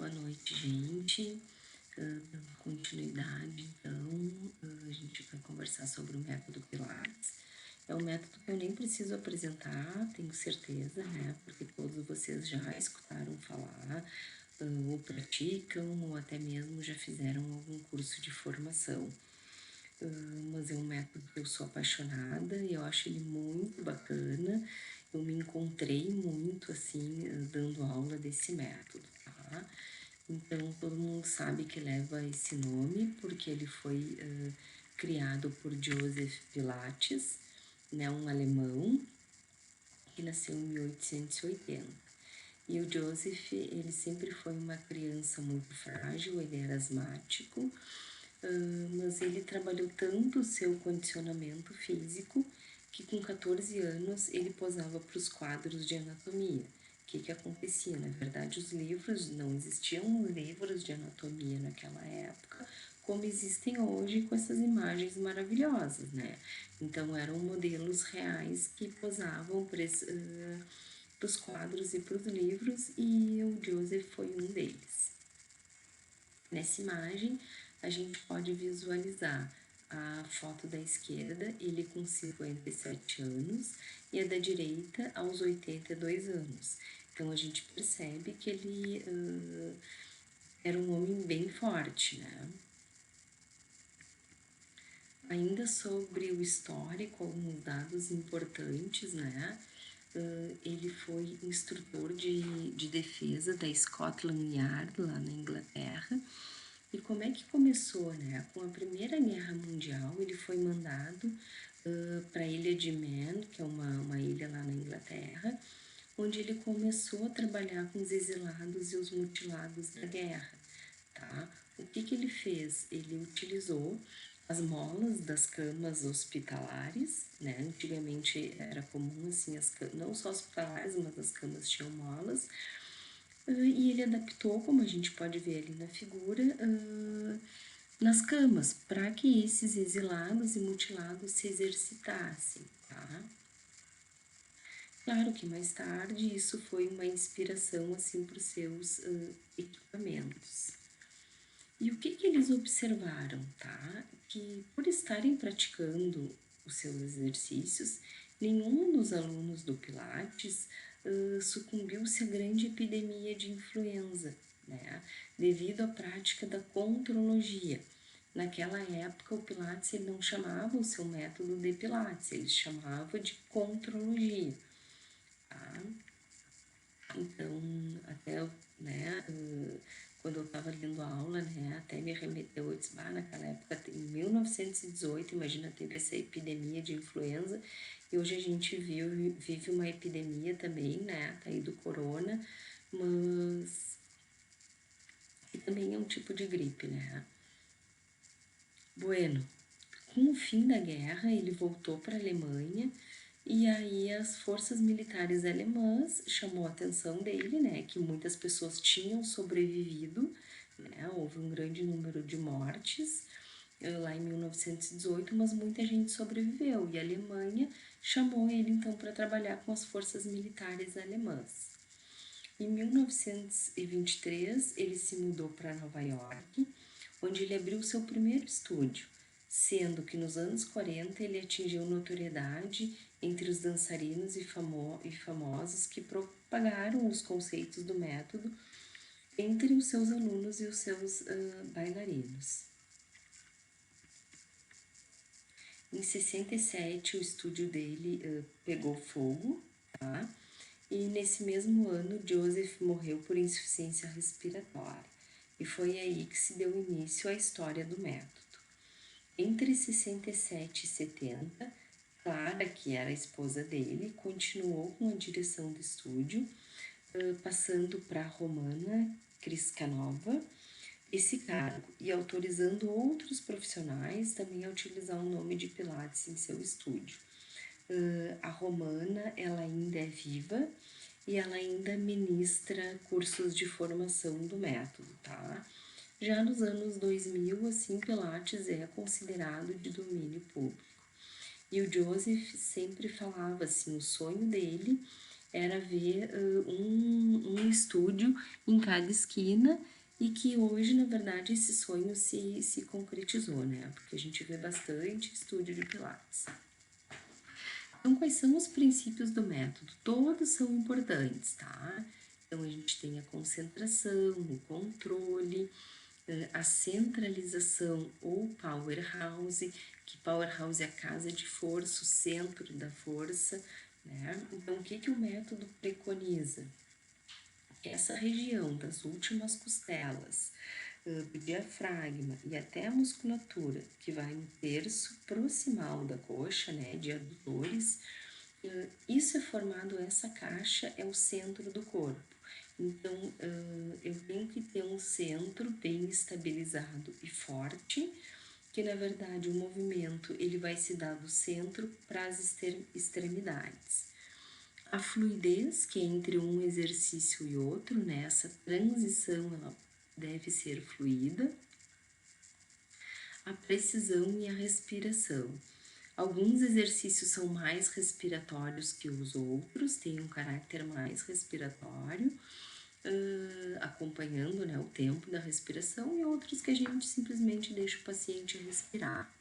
Boa noite, gente. Dando continuidade, então, a gente vai conversar sobre o método Pilates. É um método que eu nem preciso apresentar, tenho certeza, né? Porque todos vocês já escutaram falar, ou praticam, ou até mesmo já fizeram algum curso de formação. Mas é um método que eu sou apaixonada e eu acho ele muito bacana. Eu me encontrei muito assim, dando aula desse método, tá? Então, todo mundo sabe que leva esse nome porque ele foi criado por Joseph Pilates, né, um alemão que nasceu em 1880. E o Joseph, ele sempre foi uma criança muito frágil, ele era asmático, mas ele trabalhou tanto o seu condicionamento físico que com 14 anos ele posava para os quadros de anatomia. O que acontecia? Na verdade, os livros, não existiam livros de anatomia naquela época, como existem hoje com essas imagens maravilhosas, né? Então, eram modelos reais que posavam para os quadros e para os livros, e o Joseph foi um deles. Nessa imagem, a gente pode visualizar a foto da esquerda, ele com 57 anos, e a da direita aos 82 anos. Então, a gente percebe que ele era um homem bem forte, né? Ainda sobre o histórico, alguns dados importantes, né? Ele foi instrutor de defesa da Scotland Yard, lá na Inglaterra. E como é que começou, né? Com a Primeira Guerra Mundial, ele foi mandado para a Ilha de Man, que é uma ilha lá na Inglaterra, onde ele começou a trabalhar com os exilados e os mutilados da guerra, tá? O que ele fez? Ele utilizou as molas das camas hospitalares, né? Antigamente era comum assim, não só hospitalares, mas as camas tinham molas, e ele adaptou, como a gente pode ver ali na figura, nas camas, para que esses exilados e mutilados se exercitassem, tá? Claro que mais tarde isso foi uma inspiração assim para os seus equipamentos. E o que eles observaram, tá? Que por estarem praticando os seus exercícios, nenhum dos alunos do Pilates sucumbiu-se à grande epidemia de influenza, né? Devido à prática da contrologia. Naquela época, o Pilates ele não chamava o seu método de Pilates, ele chamava de contrologia, tá? Então, até, né, quando eu estava lendo a aula, né, até me remeteu, eu disse, naquela época, em 1918, imagina, teve essa epidemia de influenza, e hoje a gente vive uma epidemia também, né, tá aí do corona, mas que também é um tipo de gripe, né. Bueno, com o fim da guerra, ele voltou para a Alemanha e aí as forças militares alemãs chamou a atenção dele, né, que muitas pessoas tinham sobrevivido, né, houve um grande número de mortes lá em 1918, mas muita gente sobreviveu e a Alemanha chamou ele então para trabalhar com as forças militares alemãs. Em 1923, ele se mudou para Nova York, onde ele abriu seu primeiro estúdio, sendo que nos anos 40 ele atingiu notoriedade entre os dançarinos e famosos que propagaram os conceitos do método entre os seus alunos e os seus bailarinos. Em 67, o estúdio dele pegou fogo, tá? E nesse mesmo ano, Joseph morreu por insuficiência respiratória. E foi aí que se deu início à história do método. Entre 67 e 70, Clara, que era a esposa dele, continuou com a direção do estúdio, passando para Romana Kriskanova esse cargo e autorizando outros profissionais também a utilizar o nome de Pilates em seu estúdio. A Romana, ela ainda é viva e ela ainda ministra cursos de formação do método, tá? Já nos anos 2000, assim, Pilates é considerado de domínio público. E o Joseph sempre falava assim, o sonho dele era ver um estúdio em cada esquina e que hoje, na verdade, esse sonho se concretizou, né? Porque a gente vê bastante estúdio de Pilates. Então, quais são os princípios do método? Todos são importantes, tá? Então, a gente tem a concentração, o controle, a centralização ou powerhouse, que powerhouse é a casa de força, o centro da força, né? Então, o que, que o método preconiza? Essa região das últimas costelas, do diafragma e até a musculatura, que vai no terço proximal da coxa, né, de adutores, isso é formado, essa caixa é o centro do corpo. Então, eu tenho que ter um centro bem estabilizado e forte, que na verdade o movimento ele vai se dar do centro para as extremidades. A fluidez, que é entre um exercício e outro, né? Essa transição ela deve ser fluida. A precisão e a respiração. Alguns exercícios são mais respiratórios que os outros, têm um caráter mais respiratório, acompanhando, né, o tempo da respiração, e outros que a gente simplesmente deixa o paciente respirar.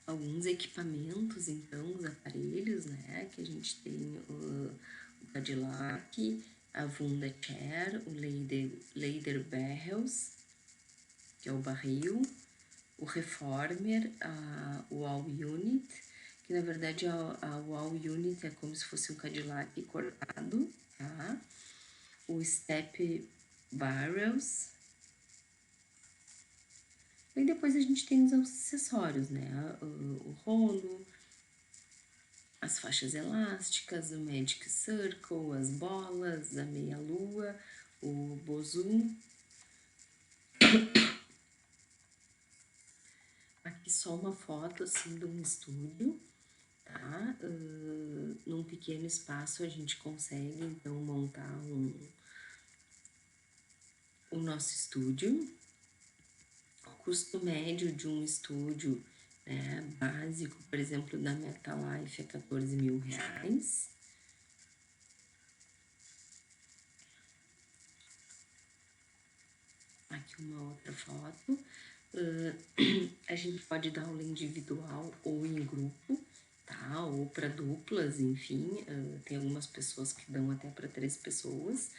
Alguns equipamentos, então, os aparelhos, né, que a gente tem o Cadillac, a Wunda Chair, o Leder Barrels, que é o barril, o Reformer, o Wall Unit, que na verdade a Wall Unit é como se fosse um Cadillac cortado, tá? O Step Barrels. E depois a gente tem os acessórios, né? O rolo, as faixas elásticas, o Magic Circle, as bolas, a meia-lua, o Bozum. Aqui só uma foto assim de um estúdio, tá? Num pequeno espaço a gente consegue então montar o nosso estúdio. O custo médio de um estúdio, né, básico, por exemplo, da MetaLife é R$14.000. Aqui uma outra foto. A gente pode dar aula individual ou em grupo, tá? Ou para duplas, enfim. Tem algumas pessoas que dão até para 3 pessoas.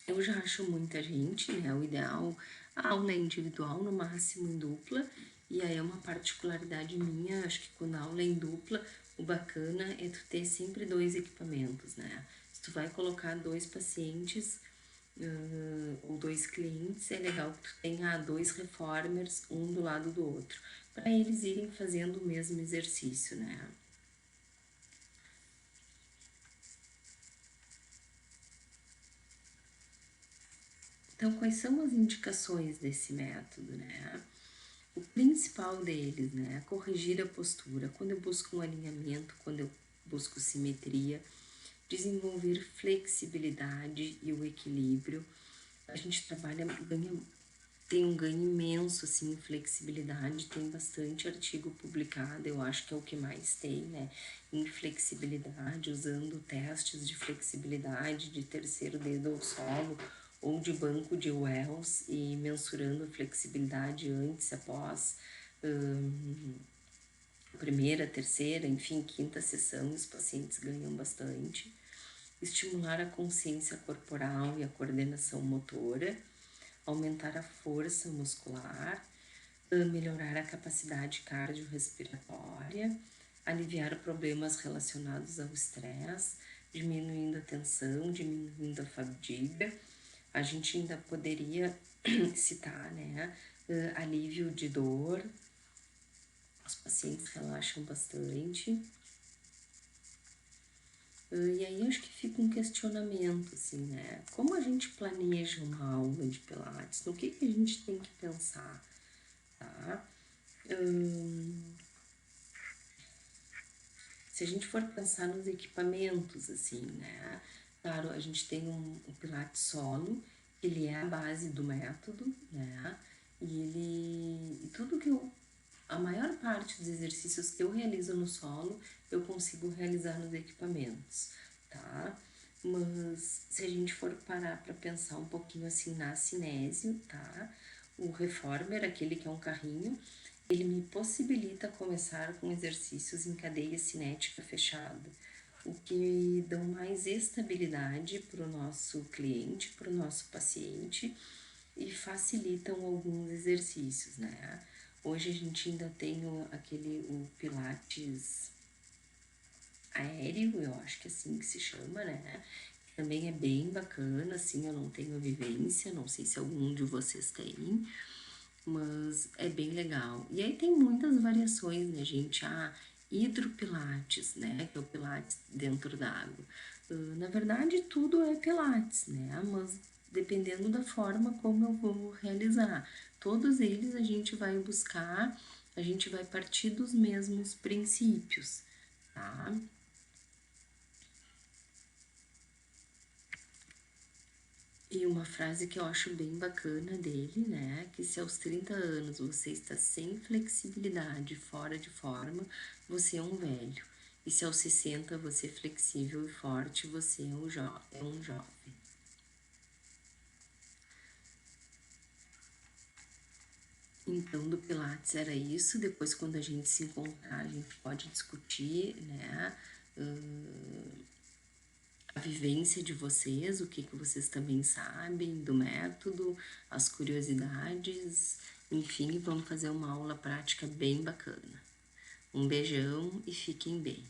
Eu já acho muita gente, né? O ideal, a aula é individual, no máximo em dupla. E aí é uma particularidade minha, acho que quando a aula é em dupla, o bacana é tu ter sempre 2 equipamentos, né? Se tu vai colocar 2 pacientes ou 2 clientes, é legal que tu tenha 2 reformers, um do lado do outro, para eles irem fazendo o mesmo exercício, né? Então, quais são as indicações desse método, né? O principal deles, né, é corrigir a postura. Quando eu busco um alinhamento, quando eu busco simetria, desenvolver flexibilidade e o equilíbrio. A gente trabalha, tem um ganho imenso assim em flexibilidade, tem bastante artigo publicado, eu acho que é o que mais tem, né, em flexibilidade, usando testes de flexibilidade de terceiro dedo ao solo ou de banco de Wells e mensurando a flexibilidade antes e após primeira, terceira, enfim, quinta sessão, os pacientes ganham bastante. Estimular a consciência corporal e a coordenação motora, aumentar a força muscular, melhorar a capacidade cardiorrespiratória, aliviar problemas relacionados ao estresse, diminuindo a tensão, diminuindo a fadiga. A gente ainda poderia citar, né, alívio de dor, os pacientes relaxam bastante. E aí acho que fica um questionamento, assim, né? Como a gente planeja uma aula de Pilates? No que a gente tem que pensar, tá? Se a gente for pensar nos equipamentos, assim, né? Claro, a gente tem o Pilates solo, ele é a base do método, né? E tudo que eu, a maior parte dos exercícios que eu realizo no solo, eu consigo realizar nos equipamentos, tá? Mas se a gente for parar para pensar um pouquinho assim na cinésio, tá? O reformer, aquele que é um carrinho, ele me possibilita começar com exercícios em cadeia cinética fechada, o que dão mais estabilidade para o nosso cliente, para o nosso paciente e facilitam alguns exercícios, né? Hoje a gente ainda tem o Pilates aéreo, eu acho que é assim que se chama, né? Também é bem bacana, assim, eu não tenho vivência, não sei se algum de vocês tem, mas é bem legal. E aí tem muitas variações, né, gente? Hidropilates, né, que é o pilates dentro da água. Na verdade, tudo é pilates, né, mas dependendo da forma como eu vou realizar. Todos eles a gente vai buscar, a gente vai partir dos mesmos princípios, tá? E uma frase que eu acho bem bacana dele, né? Que se aos 30 anos você está sem flexibilidade, fora de forma, você é um velho. E se aos 60 você é flexível e forte, você é um jovem. Então, do Pilates era isso. Depois, quando a gente se encontrar, a gente pode discutir, né? A vivência de vocês, o que vocês também sabem do método, as curiosidades, enfim, vamos fazer uma aula prática bem bacana. Um beijão e fiquem bem.